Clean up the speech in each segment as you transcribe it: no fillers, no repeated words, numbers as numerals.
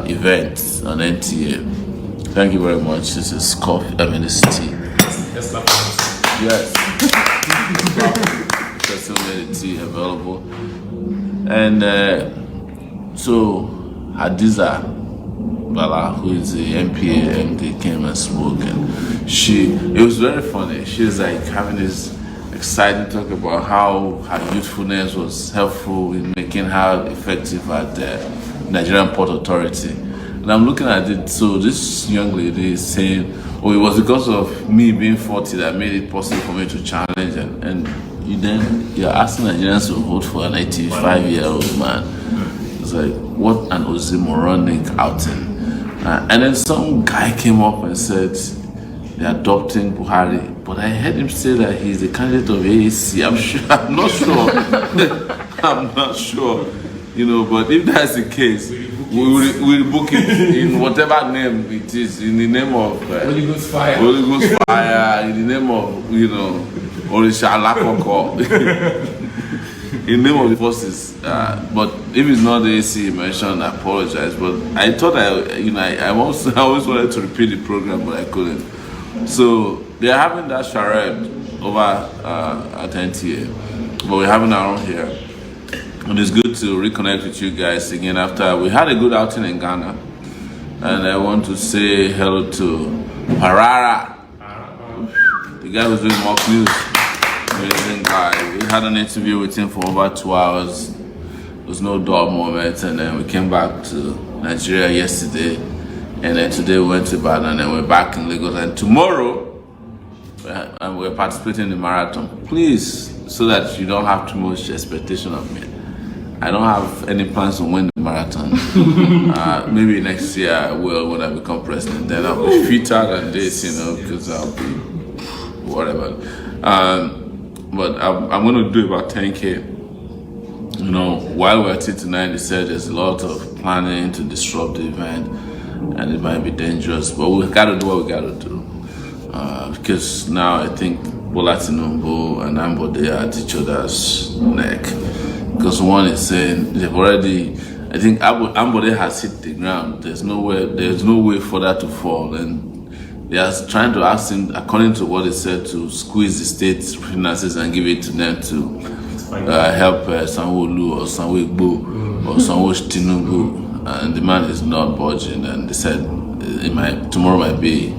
event on NTA. Thank you very much. This is coffee. This is tea. Yes. Just made the tea available. And so Hadiza Bala, who is the MPA MD, came and spoke, and it was very funny. She was like having this exciting talk about how her youthfulness was helpful in making her effective at the Nigerian Port Authority. And I'm looking at it, so this young lady is saying, oh, it was because of me being 40 that made it possible for me to challenge, and you're asking Nigerians to vote for an 85-year-old man. It's like, what an oxymoronic outing. And then some guy came up and said they're adopting Buhari, but I heard him say that he's a candidate of AAC. I'm not sure. I'm not sure. But if that's the case, we'll book it in whatever name it is, in the name of Holy Ghost Fire, in the name of Orisha Lakoko, in the name of the forces. But if it's not the AC mentioned, I apologize. But I thought I always wanted to repeat the program, but I couldn't. So they're having that charade over at NTA, but we're having our own here. And it's good to reconnect with you guys again after we had a good outing in Ghana. And I want to say hello to Parara, the guy who's doing mock news. Amazing guy. We had an interview with him for over 2 hours. There was no dull moment. And then we came back to Nigeria yesterday. And then today we went to Ibadan, and then we're back in Lagos. And tomorrow, we're participating in the marathon. Please, so that you don't have too much expectation of me. I don't have any plans to win the marathon. Maybe next year I will when I become president. Then I'll be fitter than this, because I'll be whatever. But I'm going to do about 10K. While we're at it tonight, they said there's a lot of planning to disrupt the event, and it might be dangerous. But we got to do what we got to do. Because now I think Bola Tinubu and Ambode are at each other's neck. Because one is saying they've already, I think Ambode has hit the ground. There's no way for that to fall. And they are trying to ask him, according to what he said, to squeeze the state's finances and give it to them to help Sanwo-Olu or Sanwo-Igbo or Sanwo-Tinubu. And the man is not budging. And they said tomorrow might be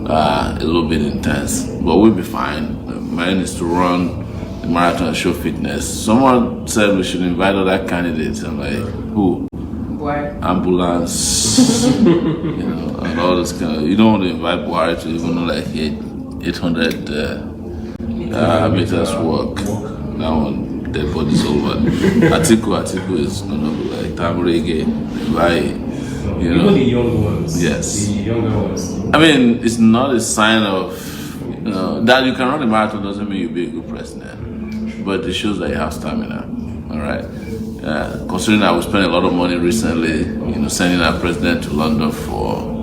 a little bit intense, but we'll be fine. My aim is to run the marathon and show fitness. Someone said we should invite other candidates. I'm like, who? Buhari. Ambulance, and all this kind of. You don't want to invite Buhari to even like 800 meters walk. That one, dead body's over. Atiku is gonna be like Tamurege, Vai. Even the young ones. Yes. The younger ones. It's not a sign of that you can run a marathon doesn't mean you'll be a good president, but it shows that you have stamina. All right. Considering I spent a lot of money recently, sending our president to London for,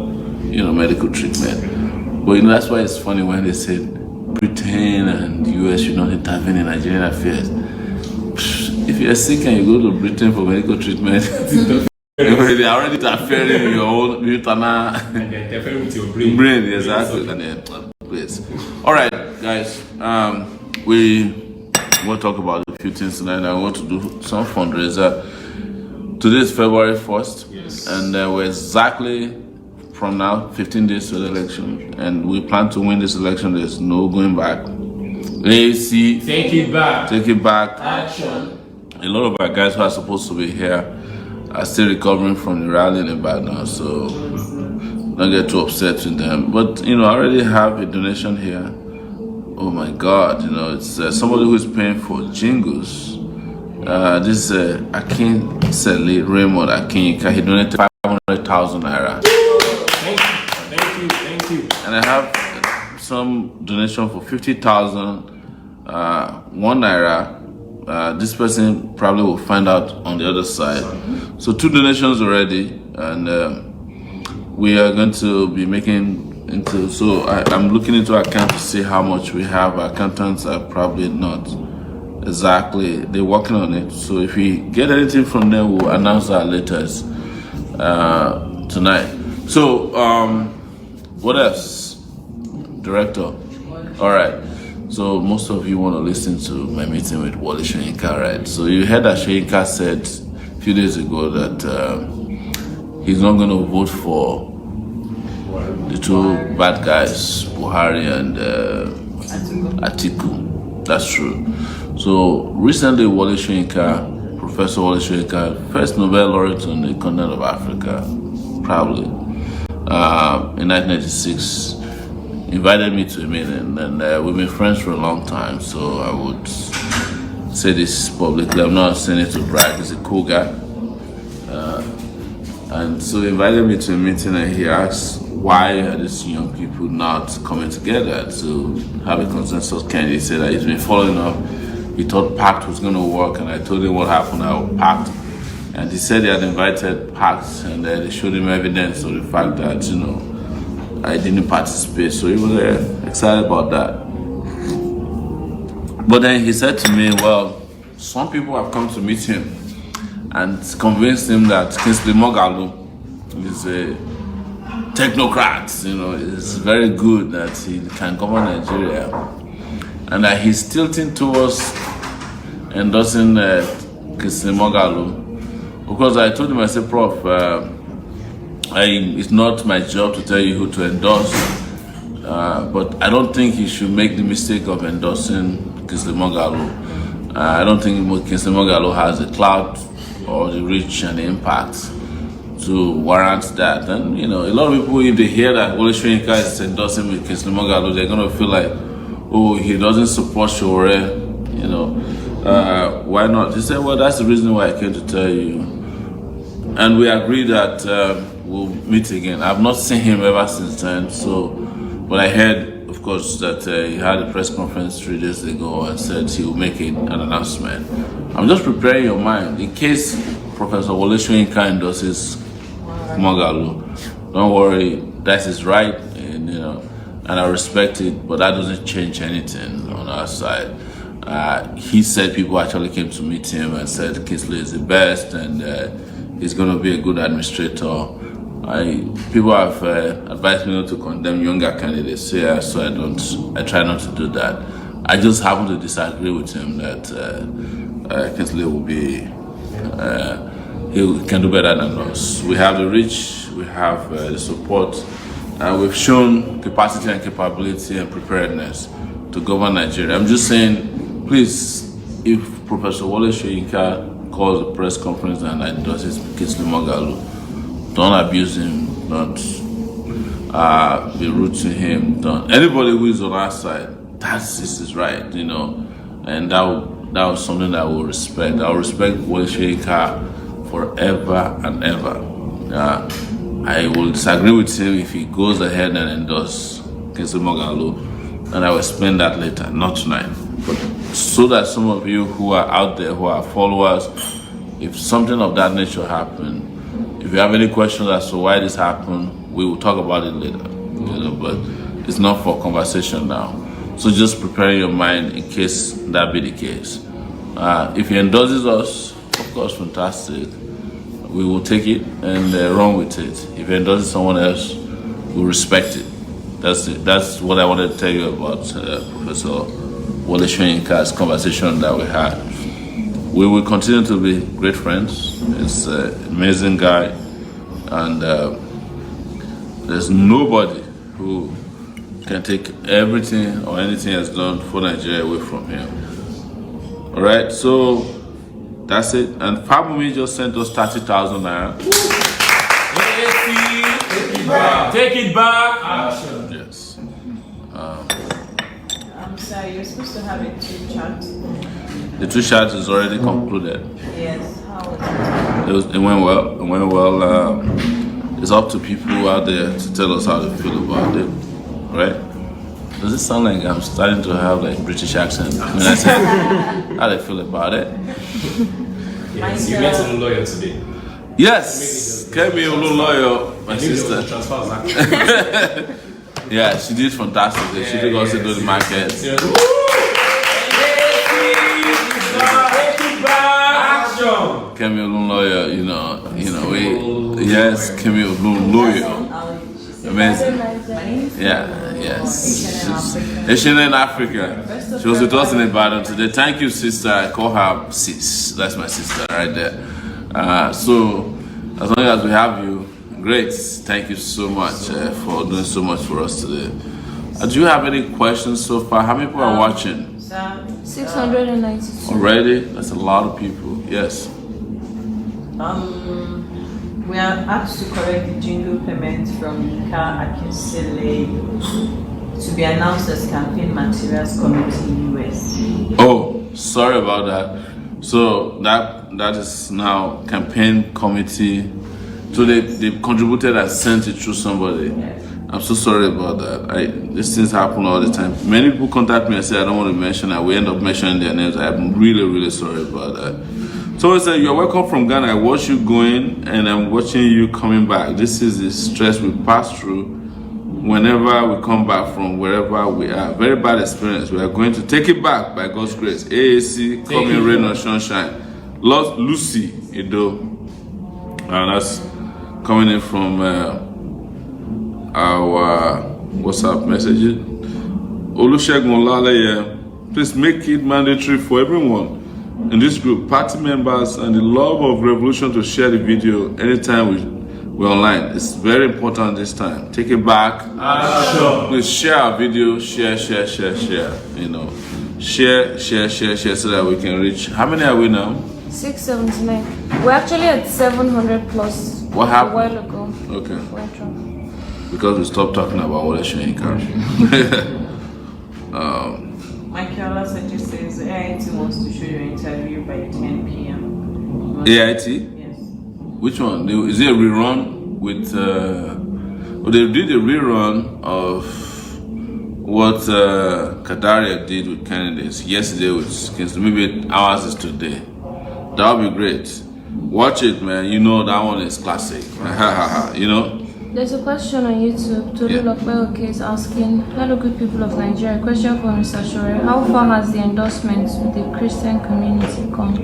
medical treatment. But that's why it's funny when they said Britain and the US should not intervene in Nigerian affairs. If you're sick and you go to Britain for medical treatment. They are already interfering in your own internal and they're interfering with your brain. Exactly. And then, please. All right, guys. We want to talk about a few things tonight. I want to do some fundraiser. Today is February 1st. Yes. And we're exactly from now 15 days to the election. And we plan to win this election. There's no going back. AAC. Take it back. Take it back. Action. A lot of our guys who are supposed to be here are still recovering from the rally in Ibadan, so don't get too upset with them. But I already have a donation here. Oh my God, it's somebody who is paying for jingles. This is Akin Seli Raymond Akinyika. He donated 500,000 naira. Thank you. And I have some donation for 50,000, 1 naira. This person probably will find out on the other side. So 2 donations already, and we are going to be making into. So I'm looking into our account to see how much we have. Our accountants are probably not exactly. They're working on it. So if we get anything from them, we'll announce our letters. tonight. So, what else? Director. All right. So most of you want to listen to my meeting with Wole Soyinka, right? So you heard that Soyinka said a few days ago that he's not going to vote for the two bad guys, Buhari and Atiku. That's true. So recently, Wole Soyinka, Professor Wole Soyinka, first Nobel laureate on the continent of Africa, probably, in 1996, invited me to a meeting, and we've been friends for a long time. So I would say this publicly. I'm not saying it to brag. He's a cool guy, and so he invited me to a meeting, and he asked, why are these young people not coming together to have a consensus candidate? He said that he's been following up. He thought PACT was going to work, and I told him what happened at PACT. And he said he had invited PACT, and they showed him evidence of the fact that, I didn't participate. So he was excited about that. But then he said to me, well, some people have come to meet him and convinced him that Kingsley Moghalu is a technocrat, it's very good that he can govern Nigeria, and that he's tilting towards endorsing Kingsley Moghalu. Because I told him, I said, Prof, it's not my job to tell you who to endorse, but I don't think you should make the mistake of endorsing Kingsley Moghalu. I don't think Kingsley Moghalu has the clout or the reach and the impact to warrant that. And a lot of people, if they hear that Wole Soyinka is endorsing with Kingsley Moghalu, they're gonna feel like, oh, he doesn't support Sowore, why not? He said, well, that's the reason why I came to tell you. And we agreed that we'll meet again. I've not seen him ever since then, but I heard, of course, that he had a press conference 3 days ago and said he will make an announcement. I'm just preparing your mind in case Professor Wole Soyinka endorses Moghalu. Don't worry, that is right, and I respect it, but that doesn't change anything on our side. He said people actually came to meet him and said Kingsley is the best, and he's going to be a good administrator. People have advised me not to condemn younger candidates here, so I try not to do that. I just happen to disagree with him that Kingsley will be. He can do better than us. We have the reach, we have the support, and we've shown capacity and capability and preparedness to govern Nigeria. I'm just saying, please, if Professor Wole Soyinka calls a press conference and endorses Kingsley Moghalu, don't abuse him, don't be rude to him, don't. Anybody who is on our side, this is right, and that was something that I will respect. I will respect Wole Soyinka forever and ever. I will disagree with him if he goes ahead and endorse Kingsley Moghalu, and I will explain that later, not tonight. But so that some of you who are out there, who are followers, if something of that nature happened, if you have any questions as to why this happened, we will talk about it later. But it's not for conversation now. So just prepare your mind in case that be the case. If he endorses us, of course, fantastic. We will take it and run with it. If he endorses someone else, we'll respect it. That's it. That's what I wanted to tell you about Professor Wole Soyinka's conversation that we had. We will continue to be great friends. He's an amazing guy, and there's nobody who can take everything or anything he has done for Nigeria away from him. All right, so that's it. And Fabumi just sent us 30,000 naira. Take it back. Action. Yes. I'm sorry, you're supposed to have a two chat. The two chats is already concluded. Yes, how was it? It went well. It went well. It's up to people out there to tell us how they feel about it, right? Does it sound like I'm starting to have like British accent when I say how they feel about it? Yes, you met a lawyer today. Yes, Kemi Ololoyo, my sister. Yeah, she did fantastic. She did also do the market. Take it back. Action. Kemi Olun lawyer, yes, Kemi Olun lawyer. Amazing. Yeah, yes. She's in Africa. She was with us in Ibadan today. Thank you, sister. I call her sis. That's my sister right there. So, as long as we have you, great. Thank you so much for doing so much for us today. Do you have any questions so far? How many people are watching? 692. Already? That's a lot of people. Yes. We are asked to correct the jingle payment from Ika Akinsele to be announced as campaign materials committee US. Oh, sorry about that. So that is now campaign committee. So they contributed and sent it through somebody. Yes. I'm so sorry about that. These things happen all the time. Many people contact me and say I don't want to mention that. We end up mentioning their names. I'm really, really sorry about that. So I said, you're welcome from Ghana. I watch you going and I'm watching you coming back. This is the stress we pass through whenever we come back from wherever we are. Very bad experience. We are going to take it back by God's grace. AAC, coming rain or sunshine. Lost Lucy Edo. And that's coming in from our WhatsApp messages. Olusegun Olale, please make it mandatory for everyone in this group, party members and the love of revolution, to share the video anytime we're online. It's very important this time. Take it back. Sure. Please share our video. Share. Share, so that we can reach. How many are we now? 679. We're actually at 700 plus. What happened? A while ago. Okay. Retro. Because we stopped talking about what Shenka. Michaela just says AIT wants to show your interview by 10 p.m. AIT? Yes. Which one? Is it a rerun with? Well, they did a rerun of what Kadaria did with candidates yesterday with Kingston. Maybe ours is today. That would be great. Watch it, man. You know that one is classic. You know. There's a question on YouTube. Tolu Lokbeoke is asking, hello good people of Nigeria. Question for Mr. Sowore. How far has the endorsements with the Christian community come?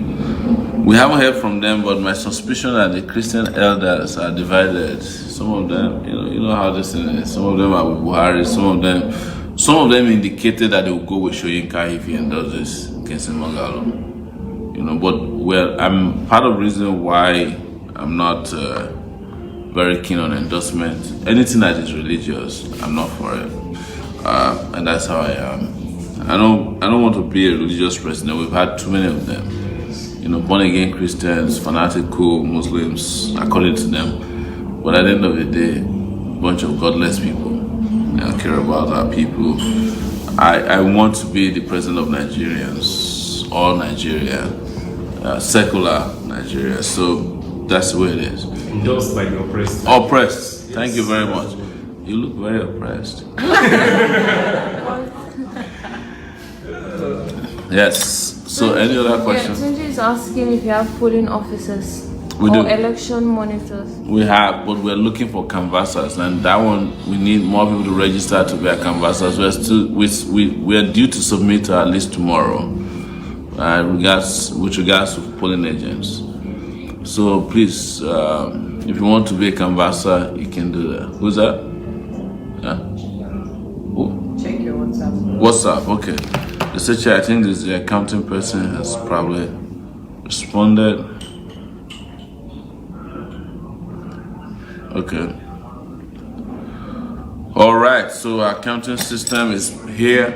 We haven't heard from them, but my suspicion that the Christian elders are divided. Some of them, you know how this is. Some of them are with Buhari. Some of them indicated that they will go with Soyinka if he endorses Kingston Mogalo. But I'm part of the reason why I'm not very keen on endorsement. Anything that is religious, I'm not for it, and that's how I am. I don't want to be a religious president. We've had too many of them. Born again Christians, fanatical Muslims, according to them. But at the end of the day, a bunch of godless people. I don't care about our people. I want to be the president of Nigerians, all Nigeria, secular Nigeria. So that's the way it is. Endorsed by the oppressed. Oppressed. Yes. Thank you very much. You look very oppressed. Yes. So any other questions? Tunji is asking if you have polling officers or election monitors. We have, but we're looking for canvassers, and that one we need more people to register to be our canvassers. We are due to submit our list tomorrow, with regards to polling agents. So please, if you want to be a canvasser, you can do that. Who's that? Who? Check your WhatsApp. WhatsApp, okay. The searcher, I think this the accounting person has probably responded. Okay. All right, so our accounting system is here.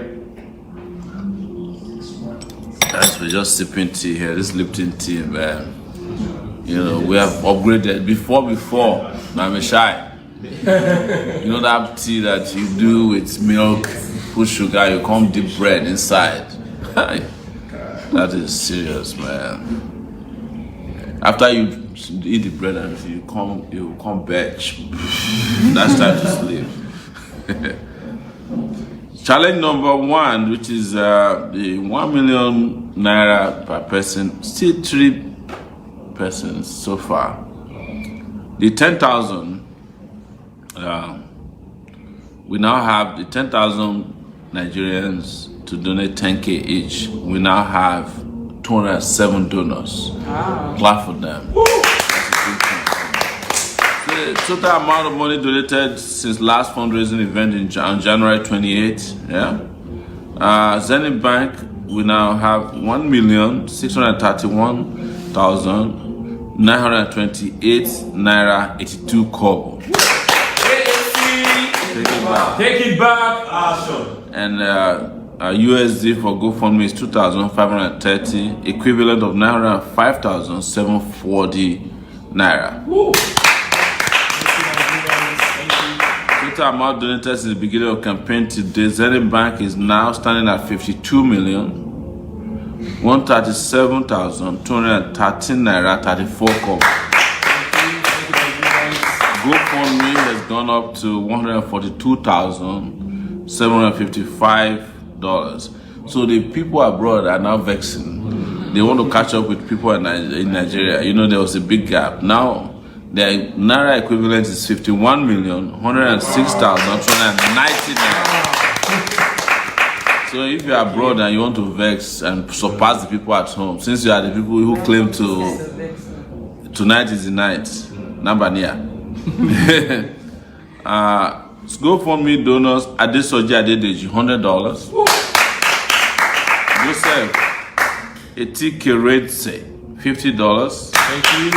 Guys, we're just sipping tea here. This Lipton tea, man. We have upgraded. Before, I'm shy. That tea that you do with milk, put sugar, you come deep bread inside. That is serious, man. After you eat the bread and you come back. That's time to sleep. Challenge number 1, which is the 1 million naira per person, still 3 persons so far. The 10,000, we now have the 10,000 Nigerians to donate 10K each. We now have 207 donors. Wow. Clap for them. The total amount of money donated since last fundraising event on January 28th. Yeah. Zenith Bank, we now have 1,631,928 naira 82 kobo. Take it back. Action. And USD for GoFundMe is 2,530, equivalent of 905,740 naira. Total amount donated since the beginning of campaign to date, Zenith Bank is now standing at 52,137,213 naira 34 kobo. GoFundMe has gone up to $142,755. So the people abroad are now vexing. They want to catch up with people in Nigeria. You know, there was a big gap. Now, the naira equivalent is 51,106,290 naira. So if you're abroad and you want to vex and surpass the people at home, since you are the people who claim to tonight is the night, Nambania. GoFundMe donors Adesoji Adedeji $100. Joseph Etikeretse $50. Thank you.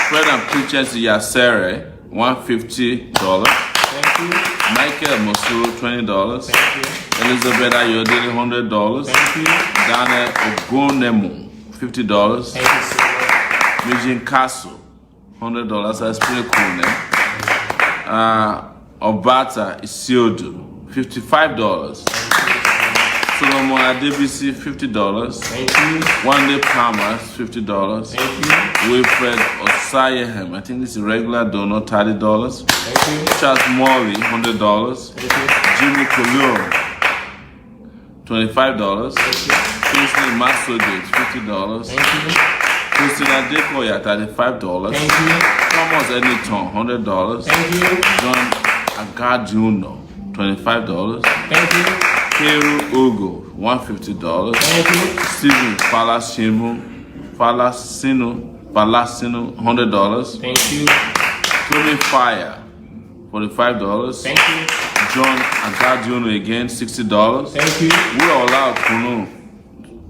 Fred and Princess Yasere $150. Thank you. Michael Mosuru $20. Thank you. Elizabeth Ayodele $100. Thank you. Daniel Ogonemu $50. Thank you so much. Mijin Castle $100. That's pretty cool, man. Obata Isiodu $55. Solomon Adebisi $50. Thank you. Wande Palmer $50. Thank you. Wilfred Osayehem, I think this is a regular donor, $30. Thank you. Charles Morley $100. Thank you. Jimmy Colon $25. Thank you. Kingsley Masogate $50. Thank you. Christina Dekoya $35. Thank you. Thomas Eniton $100. Thank you. John Agaduno $25. Thank you. Keru Ogo $150. Thank you. Stephen Palasino $100. Thank you. Tony Fire $45. Thank you. John Agaduno again $60. Thank you. We all out Kuno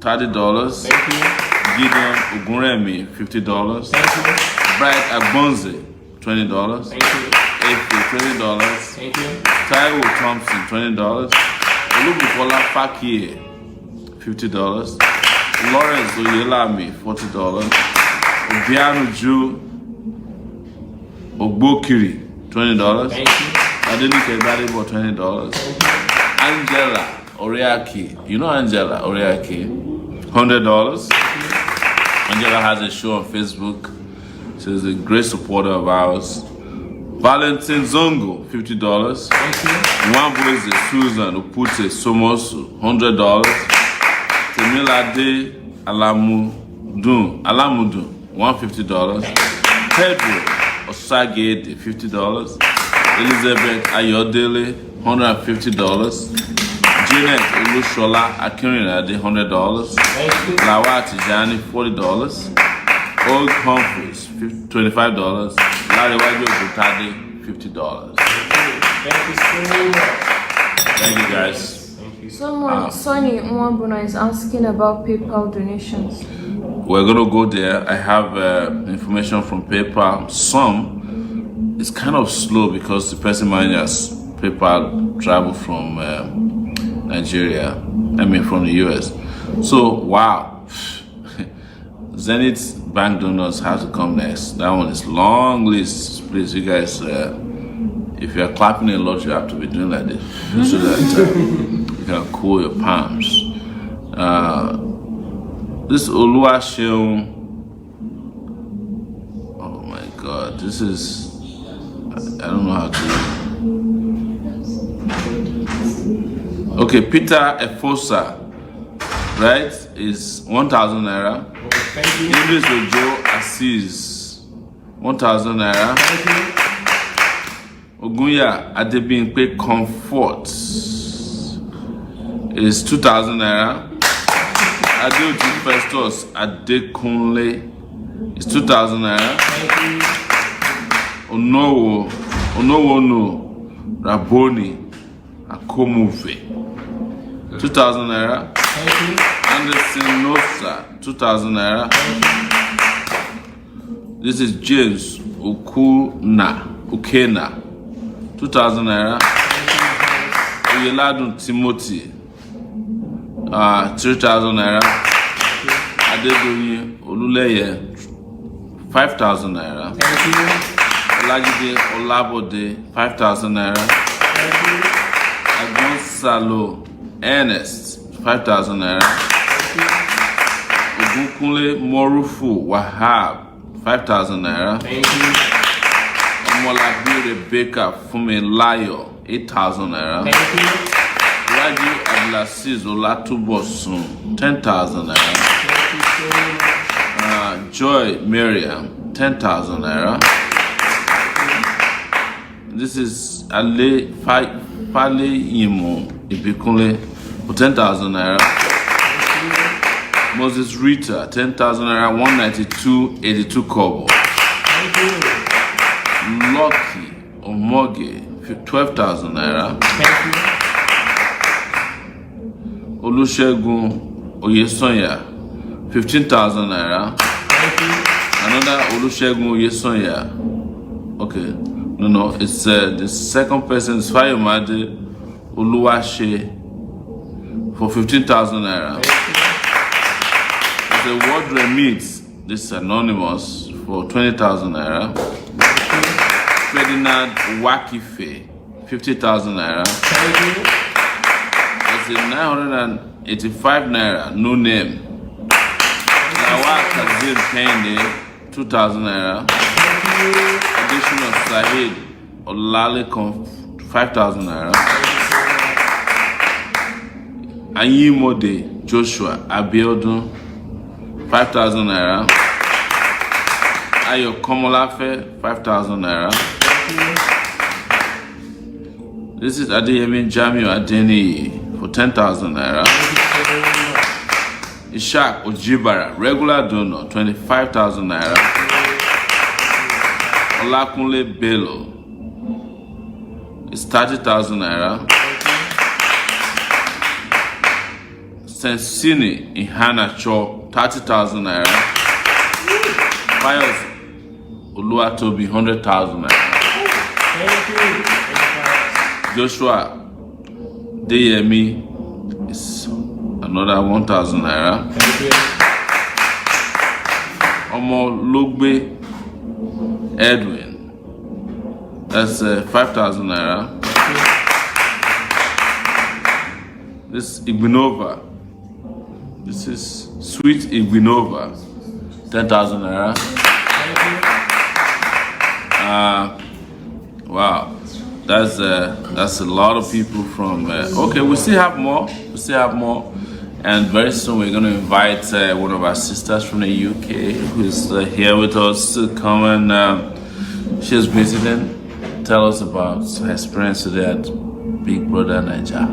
$30. Thank you. Gideon Ogunremi $50. Thank you. Bright Agbonze $20. Thank you. Efe $20. Thank you. Taiwo Thompson $20. Olubukola Fakie $50. Lawrence Oyelami $40. Obianu Ju Ogbokiri $20. Thank you. Adenike Gbadebo $20. Angela Oriaki, you know Angela Oriaki, $100. Angela has a show on Facebook. She's a great supporter of ours. Valentin Zongo $50. Thank you. Nwambweze Susan Upute Somosu $100. Temilade Alamudun $150. Pedro Osagede $50. Elizabeth Ayodele $150. Janet Olushola Akirinade $100. Thank you. Lawa Tijani $40. Old Humphreys $25. Larry Waju Butade $50. Thank you so much. Thank you guys. Thank you. Someone, Sonny Mwambuna is asking about PayPal donations. We're gonna go there. I have information from PayPal. Some it's kind of slow because the person managers PayPal travel from Nigeria. I mean from the US. So wow, Zenith Bank donors have to come next. That one is long list. Please, you guys, if you are clapping a lot, you have to be doing like this so that you can cool your palms. This Oluwaseun, oh my God, this is, I don't know how to. Okay, Peter Efosa, right, is 1,000 naira. Thank you. Idris Ojo Aziz, 1,000 naira. Thank you. Ogunya Adebimpe Comfort is 2,000 naira. Adeoti Festus Adekunle is 2,000 naira. Thank you. Onowono Raboni Akomuve 2,000 naira. Thank you. Anderson Nosa 2,000 naira. Thank you. This is James Ukena 2,000 naira. Oyeladun Timothy 3,000 naira. Adedoyin Oluleye 5,000 naira. Thank you. Olajide Olabode 5,000 naira. Thank you. Agonsalo Ernest 5,000 naira. Ogunkunle Morufu Wahab 5,000 naira. Thank you. Omolabi Rebecca Fumilayo 8,000 naira. Thank you. Raji Abdulaziz Olatubosun 10,000 naira. Thank you so much. Joy Miriam 10,000 naira. This is Ale Fale Yimo Ibikunle for 10,000 naira. Moses Rita 10,000 naira, 192.82 kobo. Thank you. Lucky Omoge 12,000 naira. Thank you. Olusegun Oyesonya 15,000 naira. Thank you. Another Olusegun Oyesonya. Okay, no, it's the second person is Fayomade Oluwase for 15,000 naira. The word remit, this is anonymous for 20,000 naira. Ferdinand Wakife 50,000 naira. Thank you. It's a 985 naira, no name. Lawal Kazim Kende 2,000 naira. Thank you. Additional Sahid Olalekan 5,000 naira. Anyimode Joshua Abiodun 5,000 naira. Ayo Komolafe 5,000 naira. This is Adeyemi Jamiu Adeni for 10,000 naira. Ishak Ojibara, regular donor, 25,000 naira. Olakunle Bello is 30,000 naira. Sensini Ihanacho 30,000 naira. Pius Oluwatobi 100,000 naira. Thank you. Joshua Deyemi is another 1,000 naira. Thank you. Omologbe Edwin, that's 5,000 naira. This Igbinova, this is Sweet Igbinova, 10,000 naira. Wow, that's a lot of people from. Okay, we still have more. And very soon we're going to invite one of our sisters from the UK who's here with us to come and she's visiting. Tell us about her experience today at Big Brother Nigeria.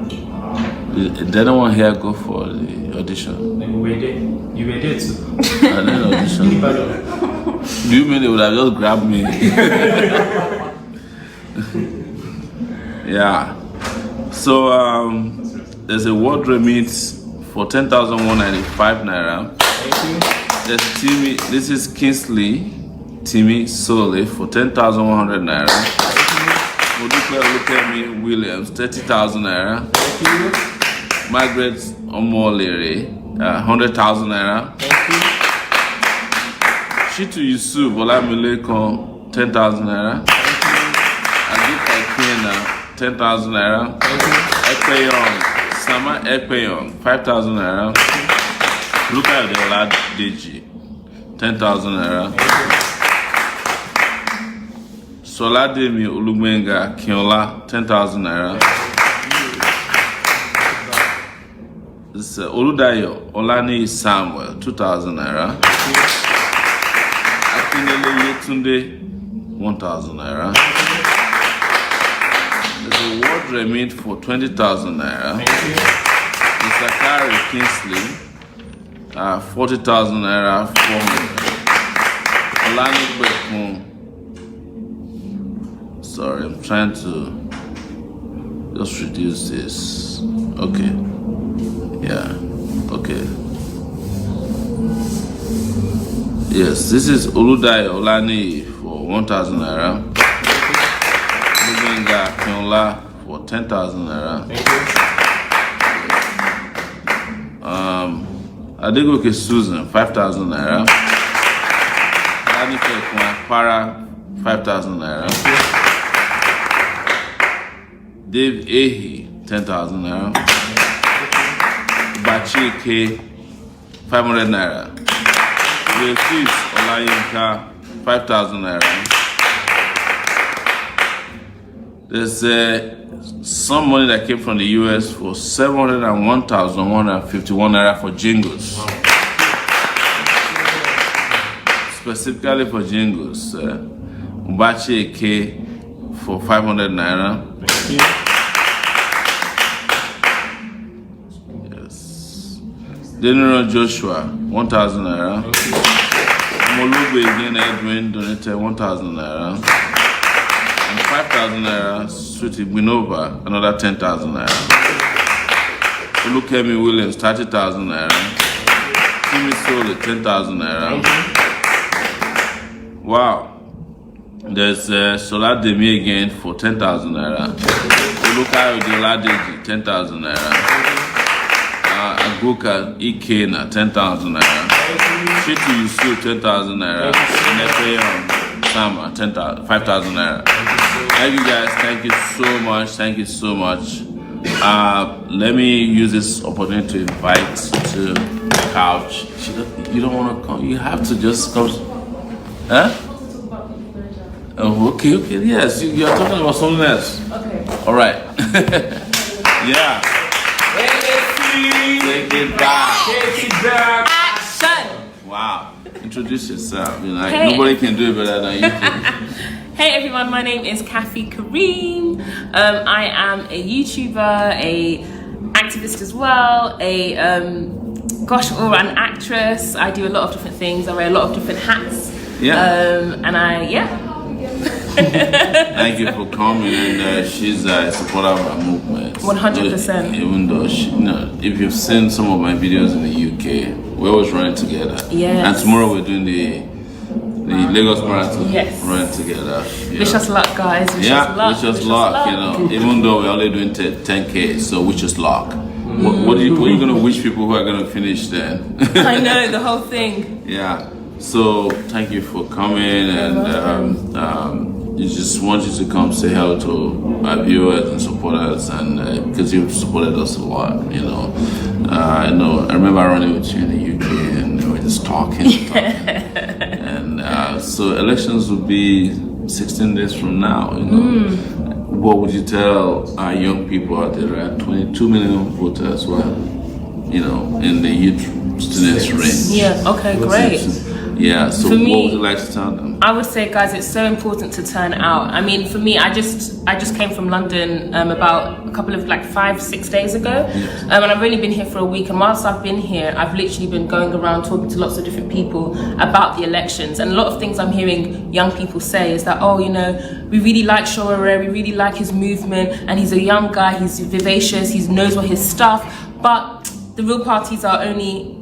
Did anyone here go for the audition? You were there. You were there too. I didn't audition. Do you mean they would have just grabbed me? Yeah. So there's a word remit for 10,195 naira. Thank you. There's Timmy. This is Kingsley Timmy Sole for 10,100 naira. Modupe Olukemi Williams 30,000 naira. Thank you. Margaret Omolere 100,000 naira. Thank you. Shitu Yusuf Olamilekon 10,000 naira. Adika Kena 10,000 naira. Thank you. Ekpeyon Sama Ekpeyon 5,000 naira. Look at the lad Deji 10,000 naira. Solademi Olumenga Kiola 10,000 naira. This is Oludayo Olani Samuel 2,000 naira. Akinele Yetunde 1,000 naira. There's a word remit for 20,000 naira. Thank you. Sakari Kingsley 40,000 naira. 400. Olani Bekun. Sorry, I'm trying to just reduce this. Okay. Yeah. Okay. Yes, this is Oludai Olani for 1,000 naira. Lubenga Kionla for 10,000 naira. Thank you. Adegoke Susan 5,000 naira. Anike Para 5,000 naira. Dave Ehi 10,000 naira. Bachi K 500 naira. Refuse Olayinka 5,000 naira. There's some money that came from the US for 701,151 naira for jingles. Wow. Specifically for jingles. Mbachi Eke for 500 naira. Thank you. Yes. General Joshua 1,000 naira. Molube again Edwin donated 1,000 naira. 5,000 naira, Sweetie Winova, another 10,000 naira. Olukemi Williams, 30,000 naira. Kimi Sole, 10,000 naira. Wow. There's Solar Demi again for 10,000 naira. Oluka Odeladeji, 10,000 naira. Aguka Ikena, 10,000 naira. Shitu Yusu, 10,000 naira. Nepeyon Sama, 5,000 naira. Thank you guys. Thank you so much. Thank you so much. Let me use this opportunity to invite to the couch. You don't want to come. You have to just come. Huh? Oh, okay. Yes, you're talking about something else. Okay. All right. Yeah. Take it back. Take it back. Action! Wow. Introduce yourself. You know, Hey. nobody can do it better than you can. Hey everyone, my name is Kathy Kareem. I am a YouTuber, a activist as well, or an actress. I do a lot of different things. I wear a lot of different hats. Yeah. Thank you for coming, and she's a supporter of our movement. 100%. Even though, if you've seen some of my videos in the UK, we're always running together. Yes. And tomorrow we're doing the Lagos Marathon. Yes. Running together. Yeah. Wish us luck, guys. Wish us luck. Wish us luck. You know, even though we're only doing 10K, so wish us luck. What are you going to wish people who are going to finish then? I know, the whole thing. Yeah. So thank you for coming, and you just want you to come say hello to our viewers and supporters, and because you've supported us a lot, you know. I remember running with you in the UK, and we were just talking. And so elections will be 16 days from now, you know. What would you tell our young people out there? There are 22 million voters, in the youth students range. Yeah, okay, great. Yeah, so For me, what would you like to tell them? I would say, guys, it's so important to turn out. I mean, for me, I just came from London about a couple of 5-6 days ago, and I've only been here for a week. And whilst I've been here, I've literally been going around talking to lots of different people about the elections. And a lot of things I'm hearing young people say is that, we really like Sowore, we really like his movement, and he's a young guy, he's vivacious, he knows what his stuff. But the real parties are only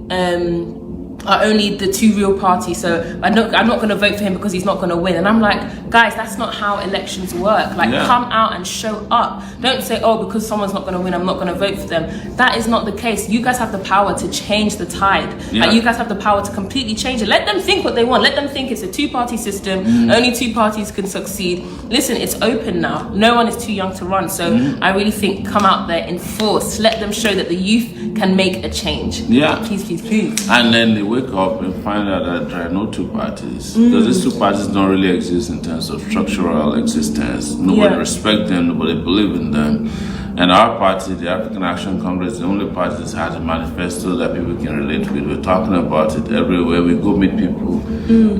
the two real parties, so I'm not going to vote for him because he's not going to win. And I'm like, guys, that's not how elections work. Come out and show up. Don't say, because someone's not going to win, I'm not going to vote for them. That is not the case. You guys have the power to change the tide. You guys have the power to completely change it. Let them think what they want. Let them think it's a two-party system. Only two parties can succeed. Listen, it's open now. No one is too young to run. So I really think come out there in force. Let them show that the youth can make a change. Yeah. Please, please, please. And then they wake up and find out that there are no two parties. Because these two parties don't really exist in terms of structural existence. Nobody respects them, nobody believes in them. And our party, the African Action Congress, is the only party that has a manifesto that people can relate with. We're talking about it everywhere. We go meet people,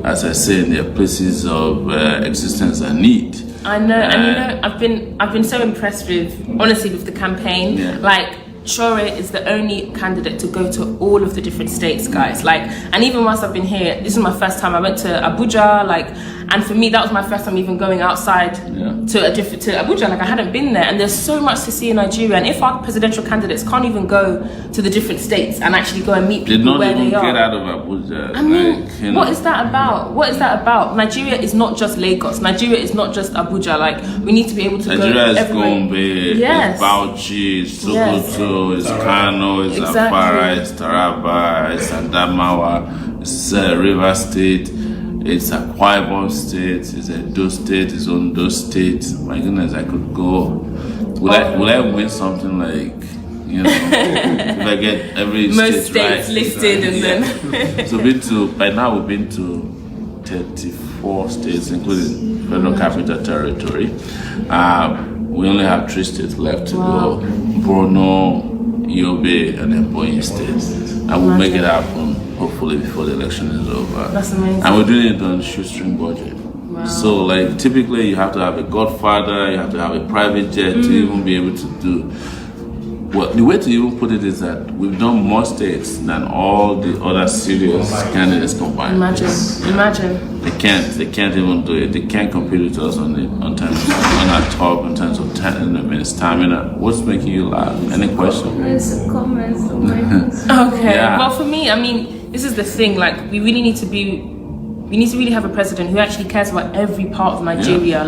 as I say, in their places of existence and need. I know, and I've been so impressed with the campaign. Sowore is the only candidate to go to all of the different states, guys. Like, and even whilst I've been here, this is my first time. I went to Abuja, like, and for me, that was my first time even going outside to Abuja. Like, I hadn't been there, and there's so much to see in Nigeria. And if our presidential candidates can't even go to the different states and actually go and meet people where they are, get out of Abuja. I mean, like, what is that about? What is that about? Nigeria is not just Lagos. Nigeria is not just Abuja. Like, we need to be able to Nigeria go is Gombe, yes. it's Bauchi, it's Sokoto, it's Kano, it's Afara, it's Taraba, it's Adamawa, it's River State, it's Akwa Ibom State, it's Edo State, it's Ondo State. My goodness, I could go. Would I win something like, you know, if I get every most state states right, listed and then so by now we've been to 34 states, including Federal Capital Territory. We only have 3 states left to go: Borno, Yobe, and then Ebonyi State. And we'll make it happen, hopefully, before the election is over. That's amazing. And we're doing it on a shoestring budget. Wow. So, like, typically you have to have a godfather, you have to have a private jet to even be able to do. Well, the way to even put it is that we've done more states than all the other serious candidates combined. Imagine. They can't even do it. They can't compete with us on terms on our top, in terms of talent, stamina. What's making you laugh? Any question? There's comments on my Okay. Yeah. Well, for me, I mean, this is the thing. Like, we really need to really have a president who actually cares about every part of Nigeria.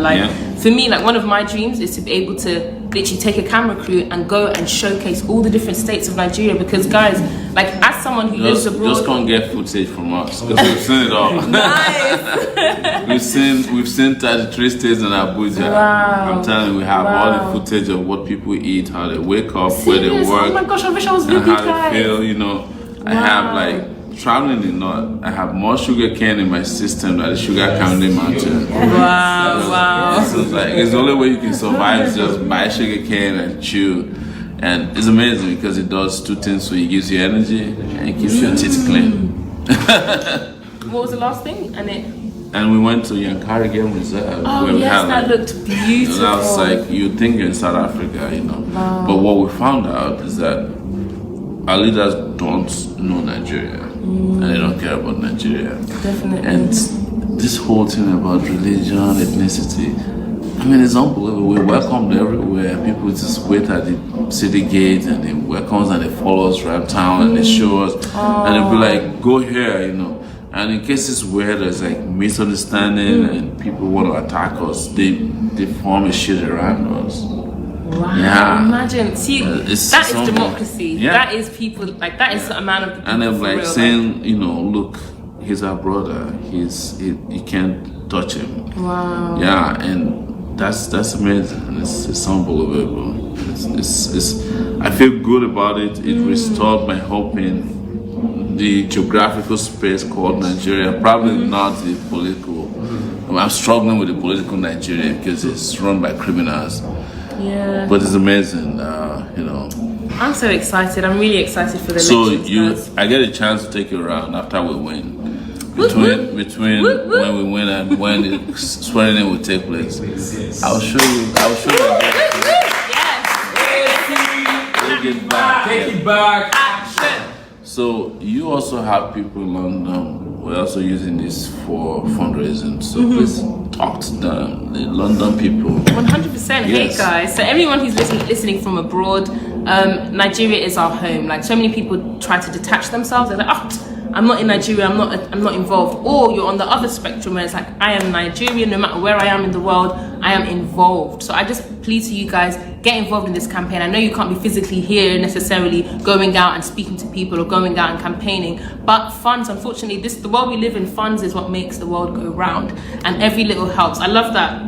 For me, like, one of my dreams is to be able to literally take a camera crew and go and showcase all the different states of Nigeria. Because, guys, like, as someone who lives abroad, just can't get footage from us because we've seen it all. nice. we've seen 33 states in Abuja. Wow. I'm telling you, we have all the footage of what people eat, how they wake up, where they Serious? work, Oh my gosh, I wish I was with and you how guys. they feel. You know, I have like. Traveling in North, I have more sugar cane in my system than the sugar candy mountain. Wow. So it's like, it's the only way you can survive is just buy sugar cane and chew. And it's amazing because it does 2 things for you. It gives you energy and it keeps your teeth clean. What was the last thing? And we went to Yankari Game Reserve. Oh where we yes, had, that looked beautiful. that was like, you'd think you're in South Africa, you know. Wow. But what we found out is that our leaders don't know Nigeria. And they don't care about Nigeria. Definitely. And this whole thing about religion, ethnicity, I mean, it's unbelievable. We're welcomed everywhere. People just wait at the city gate and they welcome us and they follow us around town and they show us. And they'll be like, go here, you know. And in cases where there's like misunderstanding and people want to attack us, they form a shit around us. Wow. Yeah. Imagine. See, that is something. democracy. Yeah. That is people, like, that is a man of the people. And they're for like real, saying, you know, look, he's our brother. You can't touch him. Wow. Yeah, and that's amazing. It's unbelievable. It's I feel good about it. It restored my hope in the geographical space called Nigeria. Probably not the political. I'm struggling with the political Nigeria because it's run by criminals. Yeah. But it's amazing, you know. I'm so excited. I'm really excited for the So elections, guys. I get a chance to take you around after we win. Between when we win and when the swearing in will take place. I'll show you. Take it back. Take it back. Action. So you also have people in London. We're also using this for fundraising. So please talk to them, the London people. 100%. Hey Yes. guys. So everyone who's listening from abroad, Nigeria is our home. Like, so many people try to detach themselves. They're like, oh, I'm not in Nigeria. I'm not involved. Or you're on the other spectrum where it's like, I am Nigerian. No matter where I am in the world, I am involved. So I just plead to you guys, get involved in this campaign. I know you can't be physically here necessarily going out and speaking to people or going out and campaigning, but funds, unfortunately, the world we live in, funds is what makes the world go round, and every little helps. I love that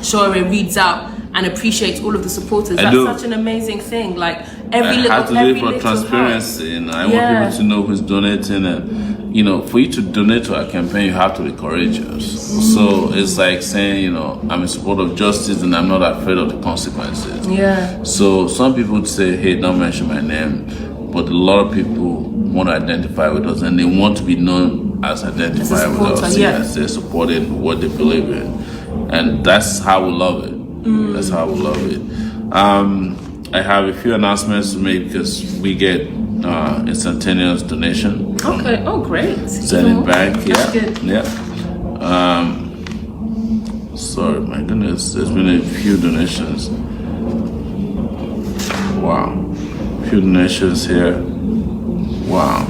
Sowore reads out and appreciates all of the supporters. That's such an amazing thing. Like, every I little have to do it for little transparency, help. and I want people to know who's donating. And you know, for you to donate to our campaign, you have to be courageous. So it's like saying, you know, I'm in support of justice and I'm not afraid of the consequences. Yeah. So some people would say, hey, don't mention my name, but a lot of people want to identify with us and they want to be known as identified with us. Yes, they're supporting what they believe in, and that's how we love it. That's how we love it. I have a few announcements to make because we get instantaneous donation. Okay. Oh, great. Zenith Bank. Yeah. That's good. Yeah. Sorry, my goodness. There's been a few donations. Wow. Few donations here. Wow.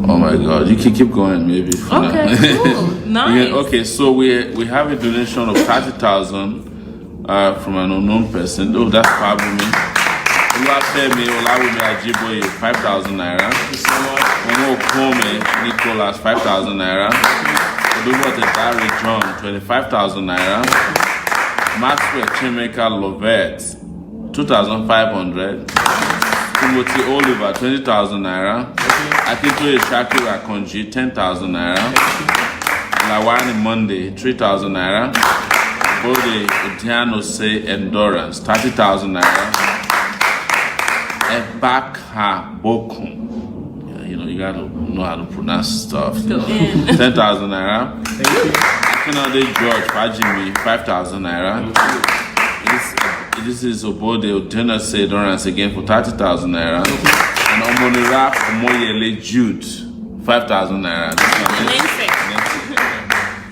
Oh my God! You can keep going, maybe. Okay, cool, nice. Okay, so we have a donation of 30,000 from an unknown person. Oh, that's probably me. Olafemi Olawumi Ajiboye 5,000 naira. Thank you so much. Omo Kome Nicholas 5,000 naira. Odubote Dari John 25,000 naira. Maxwell Chimeka Lovett 2,500. Timothy Oliver 20,000 naira. Akitoye Shakira Konji 10,000 naira. Lawani Monday 3,000 naira. Bode Udiano Say Endurance 30,000 naira. Ebaka Bokum. You know, you gotta know how to pronounce stuff. 10,000 naira. Thank you. Akinade George Fajimi 5,000 naira. This is Obode Udena Say Endurance again for 30,000 naira. And Omonira Omoyele Jude 5,000 naira.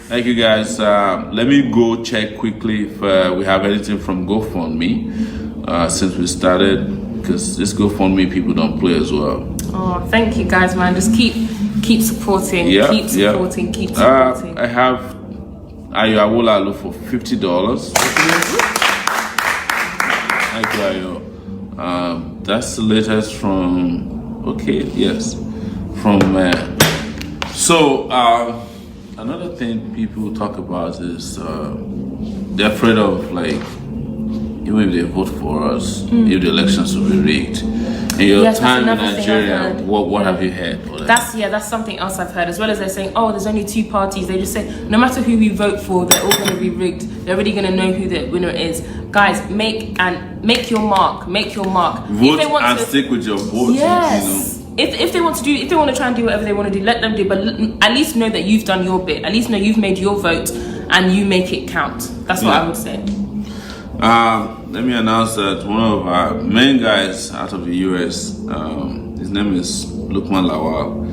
Thank you guys. Let me go check quickly if we have anything from GoFundMe since we started, because this GoFundMe people don't play as well. Oh, thank you guys, man. Just keep supporting. Yeah, keep supporting. Keep supporting. I have Ayo Awolalu for $50. Thank you, Ayo. That's the latest from. Okay, yes, from. Another thing people talk about is they're afraid of, like, even if they vote for us, if the elections will be rigged. In your time in Nigeria, what have you heard? That's something else I've heard, as well as they're saying, oh, there's only two parties. They just say no matter who we vote for, they're all going to be rigged. They're already going to know who the winner is. Guys, make your mark. Make your mark. Vote and stick with your vote. Yes. You know. If they want to try and do whatever they want to do, let them do. But at least know that you've done your bit. At least know you've made your vote and you make it count. That's what I would say. Let me announce that one of our main guys out of the US, his name is Lukman Lawal.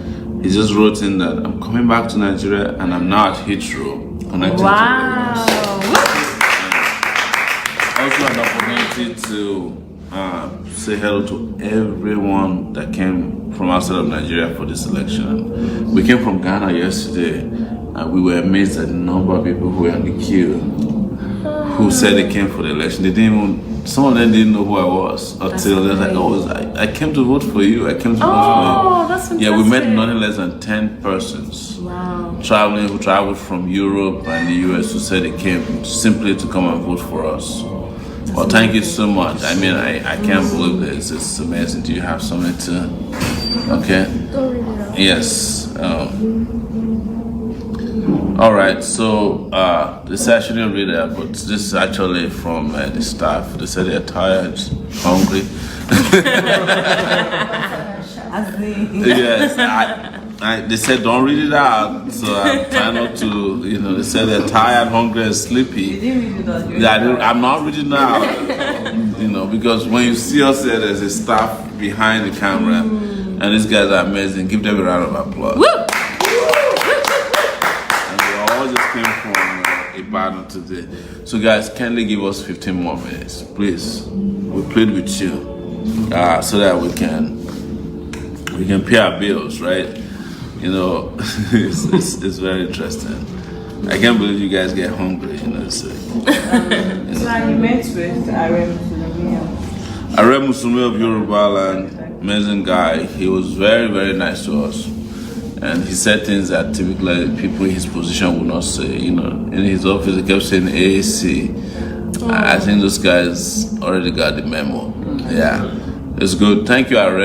He just wrote in that I'm coming back to Nigeria and I'm now at Heathrow connecting to Lagos. Also an opportunity to say hello to everyone that came from outside of Nigeria for this election. We came from Ghana yesterday and we were amazed at the number of people who were in the queue who said they came for the election. Some of them didn't know who I was until they're like, oh, I came to vote for you. I came to vote for you. Oh, that's fantastic. Yeah, we met nothing less than 10 persons. Wow. Who traveled from Europe and the US who said they came simply to come and vote for us. Well, thank you so much. I mean, I can't believe this. It's amazing. Do you have something to... Okay? Yes. All right, so this I shouldn't read that, but this is actually from the staff. They said they're tired, hungry. Yes, they said don't read it out, so I'm trying not to, they said they're tired, hungry, and sleepy. I'm not reading it out, because when you see us there, there's a staff behind the camera, and these guys are amazing. Give them a round of applause. Woo! Just came from Ibadan today. So guys, kindly give us 15 more minutes, please. We played with you so that we can pay our bills, right? It's very interesting. I can't believe you guys get hungry, So you met with Are Musume of Yoruba land, amazing guy. He was very, very nice to us. And he said things that typically people in his position would not say. In his office, he kept saying AAC. I think those guys already got the memo. Yeah, it's good. Thank you, Are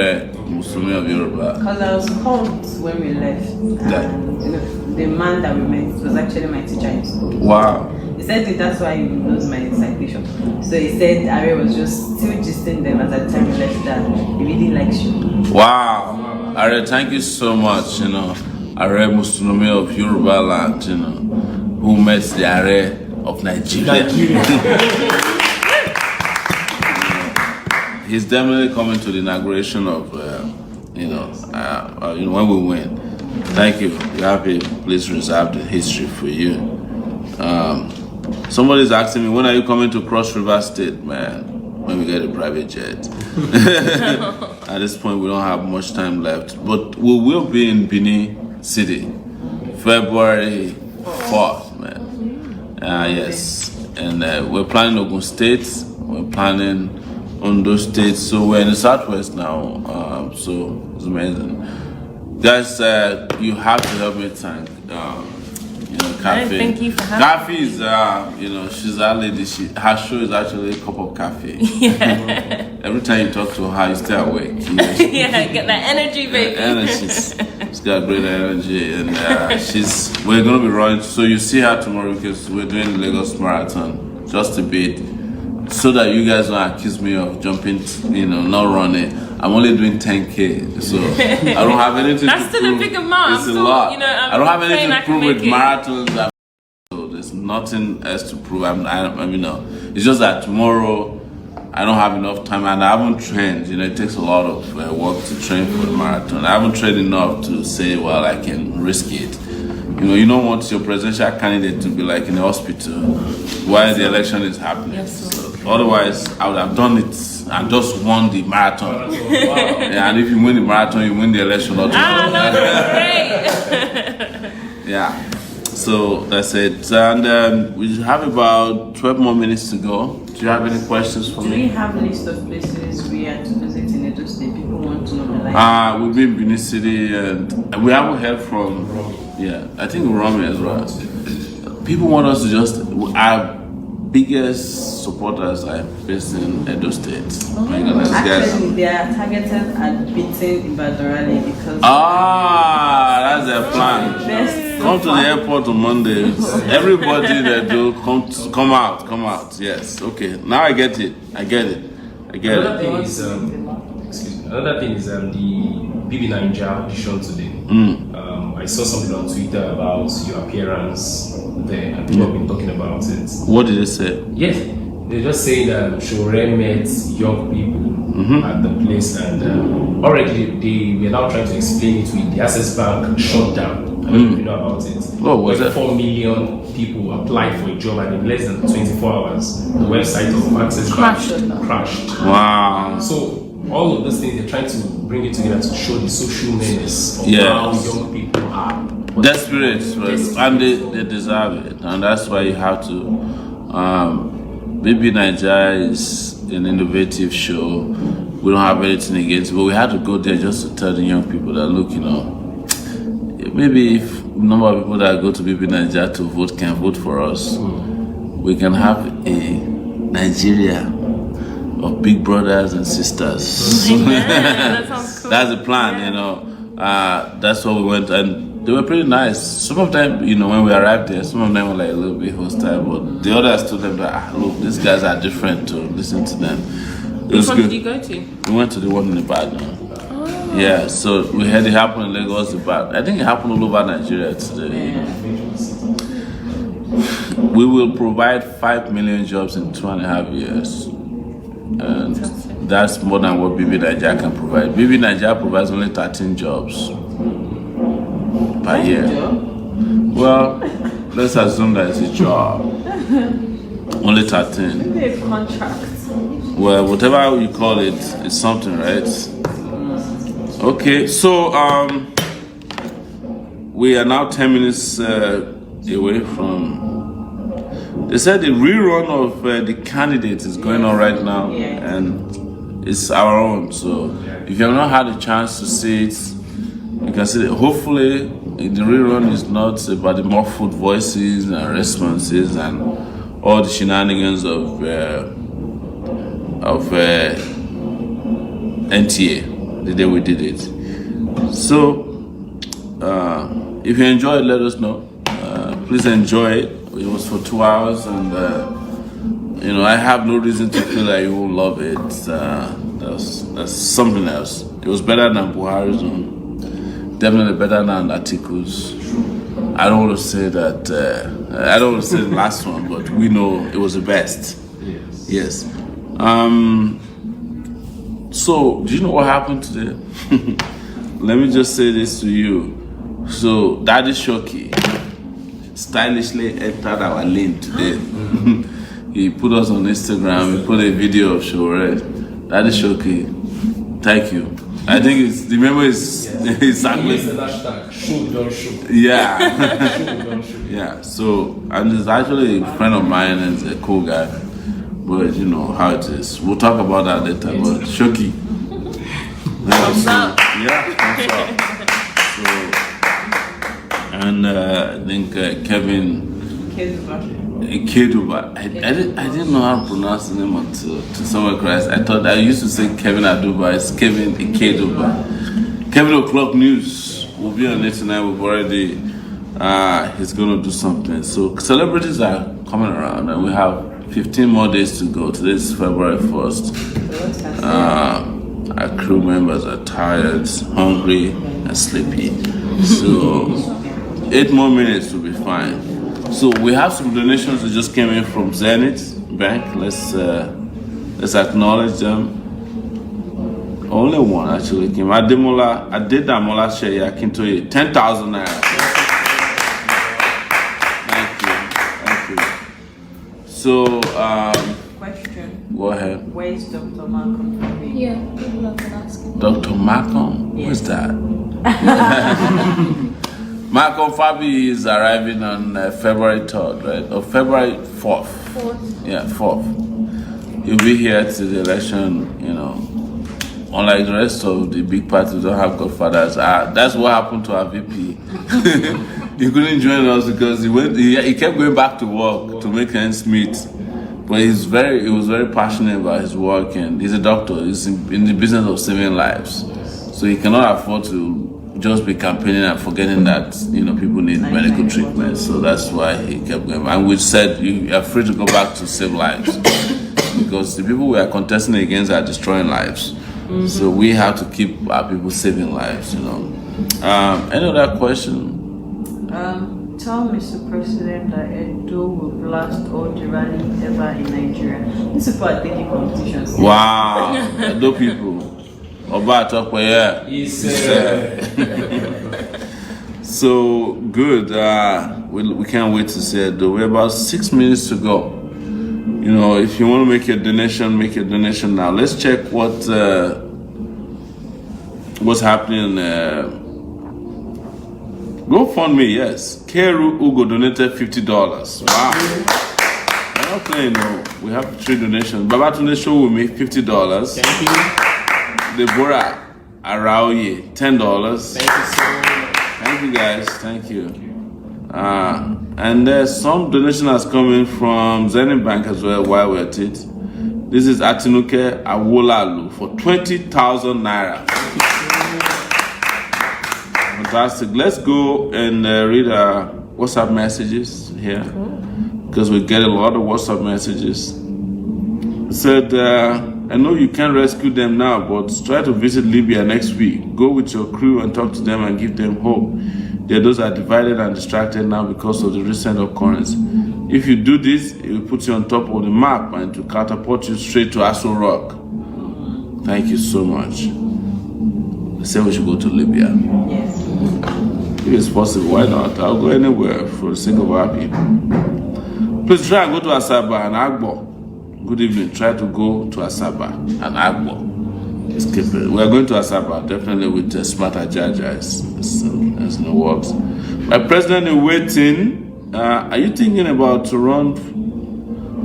Musume of Yoruba. Because I was called when we left. And the man that we met was actually my teacher in school. Wow. He said that's why he knows my citation. So he said Are was just still gisting them at that time we left that he really likes you. Wow. Are, thank you so much, Are Musume of Yoruba land, who met the Are of Nigeria. He's definitely coming to the inauguration of, when we win. Thank you. You have a place reserved in history for you. Somebody's asking me, when are you coming to Cross River State, man? When we get a private jet. At this point, we don't have much time left, but we will be in Benin City, February 4th, man. Yes, and we're planning Ogun State. We're planning Ondo State, so we're in the southwest now. So it's amazing, guys. You have to help me thank Cafe. Thank you for having Cafe is she's our lady. Her show is actually a cup of coffee. Yeah. Every time you talk to her, you stay awake. Yeah, get that energy, baby. She's got great energy, and we're gonna be running. So you see her tomorrow because we're doing the Lagos Marathon just a bit, so that you guys don't accuse me of jumping, not running. I'm only doing 10K, so I don't have anything That's to still prove. a big amount. It's a lot. I don't have anything to prove with it. marathons. So there's nothing else to prove. It's just that tomorrow I don't have enough time, and I haven't trained. It takes a lot of work to train for the marathon. I haven't trained enough to say, well, I can risk it. You don't want your presidential candidate to be like in the hospital while the election is happening. Yes, so otherwise, I would have done it and just won the marathon. Yeah, and if you win the marathon, you win the election. That's great. Yeah. So that's it. And we have about 12 more minutes to go. Do you have any questions for Do me? we have a list of places we are to visit in Edo State? People want to know the We've been in Benin City, and we haven't heard from. Yeah, I think Rami as well. People want us to our biggest supporters are based in Edo State. My goodness, Actually, they are targeted at beating Ibadan because that's their plan. Best Come to the airport on Monday. Everybody that do come out. Yes, okay. Now I get it. Another thing is, the BB Ninja audition today. I saw something on Twitter about your appearance there, and people have been talking about it. What did they say? Yes, they just saying that Sowore met young people at the place, and already they were now trying to explain it with the Access Bank shut down. I don't know if you know about it. Oh, was where that? 4 million people applied for a job, and in less than 24 hours, the website of Access Bank crashed. Wow. So all of those things, they're trying to bring it together to show the social menace of Yes. how young people are. Desperate, and they deserve it, and that's why you have to. Maybe Nigeria is an innovative show. We don't have anything against it, but we had to go there just to tell the young people that look, maybe if number of people that go to BB Nigeria to vote can vote for us, we can have a Nigeria of big brothers and sisters. That sounds cool. That's the plan, That's what we went, and they were pretty nice. Some of them, when we arrived there, some of them were like a little bit hostile, but the others told them that, look, these guys are different, to listen to them. Which one did you go to? We went to the one in the back now. Yeah, so we had it happen in Lagos, the back. I think it happened all over Nigeria today. We will provide 5 million jobs in 2.5 years. And that's more than what BB Nigeria can provide. BB Nigeria provides only 13 jobs per year. Well, let's assume that it's a job. Only 13. a contract. Well, whatever you call it, it's something, right? Okay, so we are now 10 minutes away from. They said the rerun of the candidate is going on right now, and it's our own. So if you have not had a chance to see it, you can see it. Hopefully, the rerun is not about the muffled voices and responses and all the shenanigans of NTA the day we did it. So if you enjoy it, let us know. Please enjoy it. It was for 2 hours, and I have no reason to feel that you won't love it. That's something else. It was better than Buhari's own. Definitely better than Atiku's. I don't want to say that. I don't want to say the last one, but we know it was the best. Yes. So, do you know what happened today? Let me just say this to you. So, Daddy Shoki stylishly entered our lane today. He put us on Instagram. He put a video of Sowore. Daddy Shoki, thank you. I think it's the memo is exactly. It's the hashtag show don't show. Yeah. Show don't show. Yeah. So, and he's actually a friend of mine and he's a cool guy. But you know how it is. We'll talk about that later. But Shoki. Thumbs up. Yeah, thumbs up. So, and I think Kevin Keduba. I didn't know how to pronounce the name until someone Christ. I thought I used to say Kevin Aduba. It's Kevin Keduba. Kevin O'Clock News will be on it tonight. We've already. He's gonna do something. So celebrities are coming around, and we have 15 more days to go. Today is February 1st. Our crew members are tired, hungry, and sleepy. So 8 more minutes will be fine. So we have some donations that just came in from Zenith Bank. Let's acknowledge them. Only one actually came. Adedamola Sheya Kintoye, 10,000 naira. Thank you. So, Question. go ahead. Where is Dr. Malcolm from? Yeah, people have been asking. Dr. Malcolm, who's that? Malcolm Fabi is arriving on February 3rd, right? Or February 4th. 4th. Yeah, 4th. He'll be here to the election, you know. Unlike the rest of the big parties, we don't have godfathers. That's what happened to our VP. He couldn't join us because he kept going back to work to make ends meet. But he was very passionate about his work, and he's a doctor. He's in the business of saving lives. So he cannot afford to just be campaigning and forgetting that, you know, people need medical treatment. So that's why he kept going. And we said you are free to go back to save lives because the people we are contesting against are destroying lives. So we have to keep our people saving lives, you know. Any other question? Tell Mr. President that Edo will blast all the rally ever in Nigeria. These people are taking competitions. Wow, Edo people. Oba Atokwe, yeah. So good. We can't wait to see Edo. We're about 6 minutes to go. You know, if you want to make your donation, make your donation now. Let's check what's happening. GoFundMe, yes. Keru Ugo donated $50. Wow. We're not playing, no. We have 3 donations. Babatunde Show will make $50. Thank you. Deborah Araoye, $10. Thank you so much. Thank you guys. Thank you. And there's some donation that's coming from Zenith Bank as well while we're at it. This is Atinuke Awolalu for 20,000 naira. Fantastic. Let's go and read our WhatsApp messages here because we get a lot of WhatsApp messages. It said, I know you can't rescue them now, but try to visit Libya next week. Go with your crew and talk to them and give them hope. Those are divided and distracted now because of the recent occurrence. If you do this, it will put you on top of the map and to catapult you straight to Aso Rock. Thank you so much. They say we should go to Libya. Yes. If it's possible, why not? I'll go anywhere for the sake of our people. Please try and go to Asaba and Agbo. Good evening. Try to go to Asaba and Agbo. Skip it. We are going to Asaba, definitely with smarter judges. As no works. My president in waiting. Are you thinking about to run?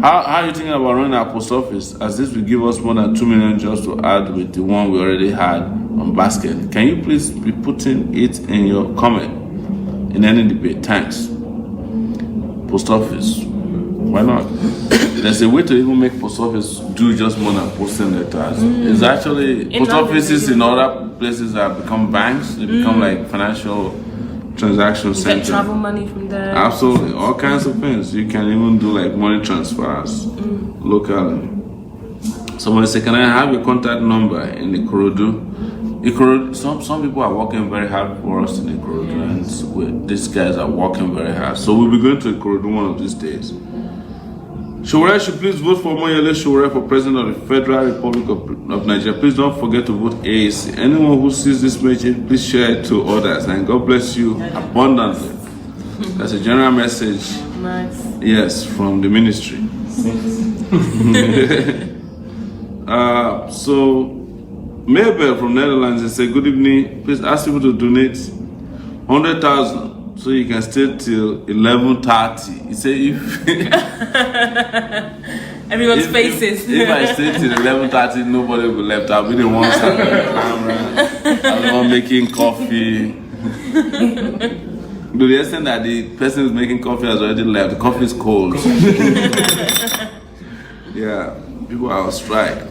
How are you thinking about running our post office? As this will give us more than 2 million just to add with the one we already had on basket. Can you please be putting it in your comment in any debate? Thanks. Post office. Why not? There's a way to even make post office do just more than posting letters. It's actually post offices in other places that become banks. They become like financial transaction center. Get travel money from there. Absolutely, all kinds of things. You can even do like money transfers locally. Somebody say, can I have your contact number in the Ikorodu some people are working very hard for us in Ikorodu, and these guys are working very hard. So we'll be going to Ikorodu one of these days. Sowore should please vote for Omoyele Sowore for President of the Federal Republic of Nigeria. Please don't forget to vote AAC. Anyone who sees this message, please share it to others. And God bless you abundantly. That's a general message. Nice. Yes, from the ministry. So, Mabel from Netherlands has said, good evening. Please ask people to donate 100,000 so you can stay till 11:30. He said if Everyone's faces. If I stay till 11:30, nobody will be left. I'll be the one standing on the camera. I'll be the one making coffee. To the extent that the person who's making coffee has already left. The coffee is cold. Yeah, people are on strike.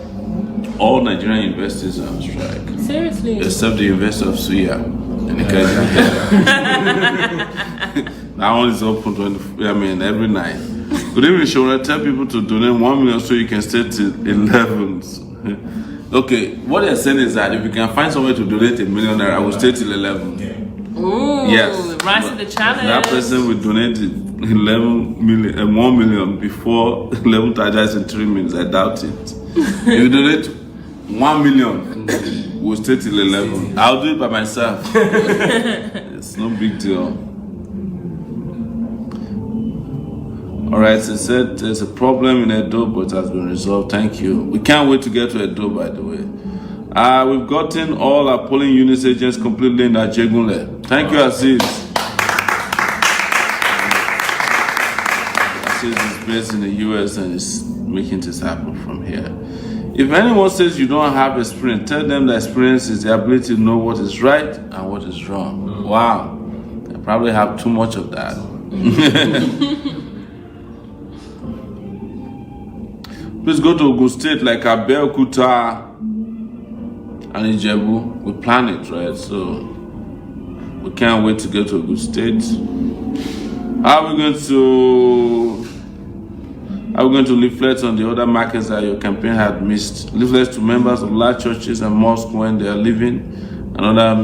All Nigerian investors are on strike. Seriously? Except the investor of Suya. And the that one is open every night. Good evening, Sowore. Tell people to donate 1 million so you can stay till 11. Okay, what they're saying is that if you can find somewhere to donate $1 million, I will stay till 11. Ooh, yes. Rise to the challenge. That person will donate 1 million before 11:30. That's in 3 minutes. I doubt it. If you donate 1 million, we'll stay till 11. I'll do it by myself. It's no big deal. All right, so it said there's a problem in Edo, but it has been resolved. Thank you. We can't wait to get to Edo, by the way. We've gotten all our polling units agents completely in Ajegunle. Thank you, Aziz. Aziz is based in the US and is making this happen from here. If anyone says you don't have experience, tell them that experience is the ability to know what is right and what is wrong. Wow. I probably have too much of that. Please go to Ogun State like Abeokuta and Ijebu. We plan it, right? So we can't wait to get to Ogun State. How are we going to leaflet on the other markets that your campaign had missed? Leaflets to members of large churches and mosques when they are leaving and other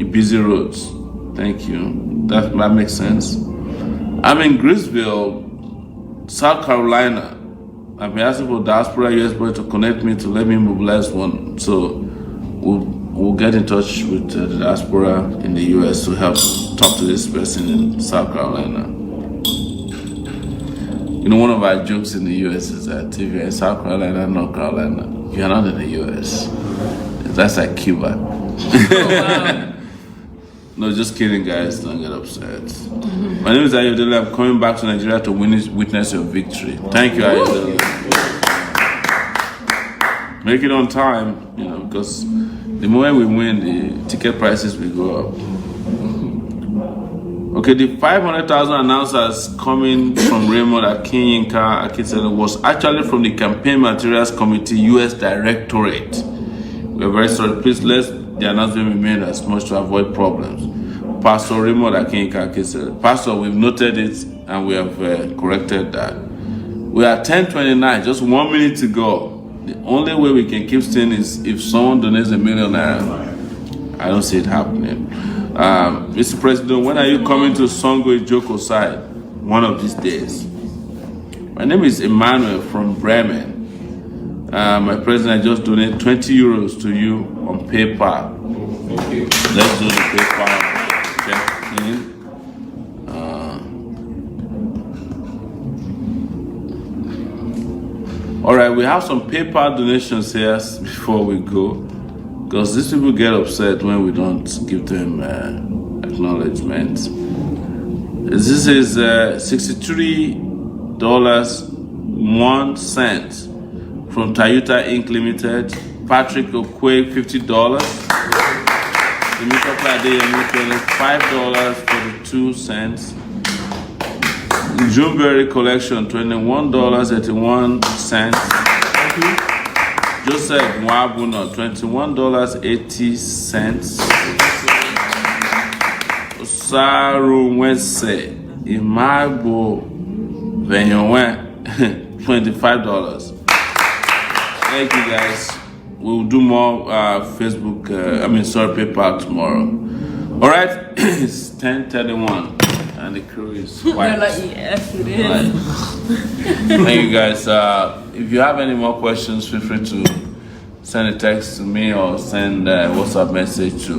busy roads. Thank you. That makes sense. I'm in Greensville, South Carolina. I've been asking for diaspora US boy to connect me to let me mobilize one. So we'll get in touch with the diaspora in the US to help talk to this person in South Carolina. You know, one of our jokes in the US is that if you're in South Carolina, North Carolina, you're not in the US. That's like Cuba. Oh, wow. No, just kidding, guys. Don't get upset. My name is Ayodele. I'm coming back to Nigeria to witness your victory. Thank you, Ayodele. Make it on time, because the moment we win, the ticket prices will go up. Okay, the 500,000 announcers coming from Raymond Akinyinka Akitsele was actually from the Campaign Materials Committee US Directorate. We're very sorry. Please let the announcement be made as much to avoid problems. Pastor Raymond Akinyinka Akitsele. Pastor, we've noted it and we have corrected that. We are 10:29, just 1 minute to go. The only way we can keep staying is if someone donates $1 million. I don't see it happening. Mr. President, when are you coming to Songo Ijoko side? One of these days. My name is Emmanuel from Bremen. My president, I just donated 20 euros to you on PayPal. Thank you. Let's do the PayPal check in. All right, we have some PayPal donations here before we go, because these people get upset when we don't give them acknowledgement. This is $63.01 from Toyota Inc. Limited. Patrick Okwe, $50. Temitope Adeyemi, $5.42. Juneberry Collection, $21.81. Joseph Mwabuna, $21.80. Osaru Wense, Imagbo Venyonwe, $25. Thank you, guys. we'll do more Facebook. PayPal tomorrow. All right, it's 10:31, and the crew is quiet. Yes, it is. Thank you guys. If you have any more questions, feel free to send a text to me or send a WhatsApp message to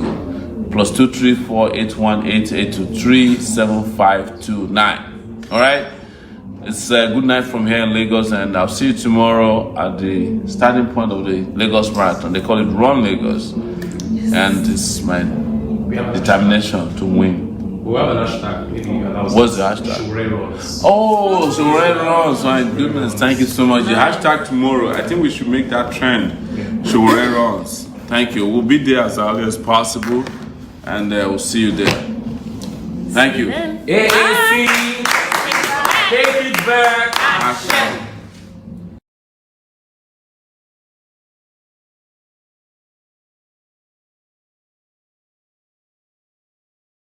+234 818 823 All right. It's a good night from here in Lagos, and I'll see you tomorrow at the starting point of the Lagos Marathon. They call it Run Lagos, and it's my determination to win. We have an hashtag. Maybe you announce. What's the hashtag? Sowore Runs. Oh, Sowore Runs. My goodness, thank you so much. The hashtag tomorrow, I think we should make that trend. Sowore Runs. Thank you. We'll be there as early as possible, and we'll see you there. Thank you. AAC, take it back. Action.